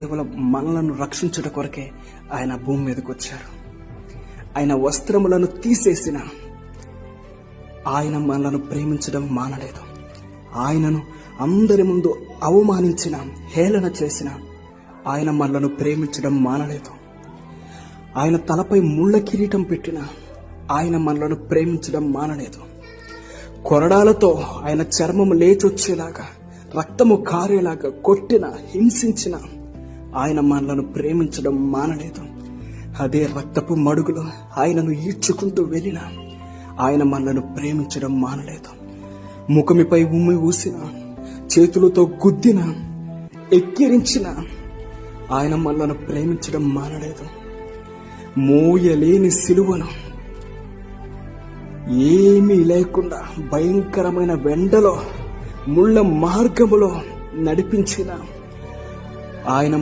కేవలం మనలను రక్షించుట కొరకే ఆయన భూమి మీదకి వచ్చారు. ఆయన వస్త్రములను తీసేసిన ఆయన మనలను ప్రేమించడం మానలేదు. ఆయనను అందరి ముందు అవమానించిన, హేళన చేసిన ఆయన మనలను ప్రేమించడం మానలేదు. ఆయన తలపై ముళ్ళ కిరీటం పెట్టిన ఆయన మనలను ప్రేమించడం మానలేదు. కొరడాలతో ఆయన చర్మము లేచొచ్చేలాగా, రక్తము కారేలాగా కొట్టిన, హింసించిన ఆయన మనలను ప్రేమించడం మానలేదు. అదే రక్తపు మడుగులో ఆయనను ఈడ్చుకుంటూ వెళ్ళిన ఆయన మనలను ప్రేమించడం మానలేదు. ముఖమిపై ఉమ్మి ఊసిన, చేతులతో గుద్దిన, ఎక్కిరించిన ఆయన మనలను ప్రేమించడం మానలేదు. మోయలేని సిలువను ఏమీ లేకుండా భయంకరమైన వెండలో, ముళ్ళ మార్గములో నడిపించిన ఆయన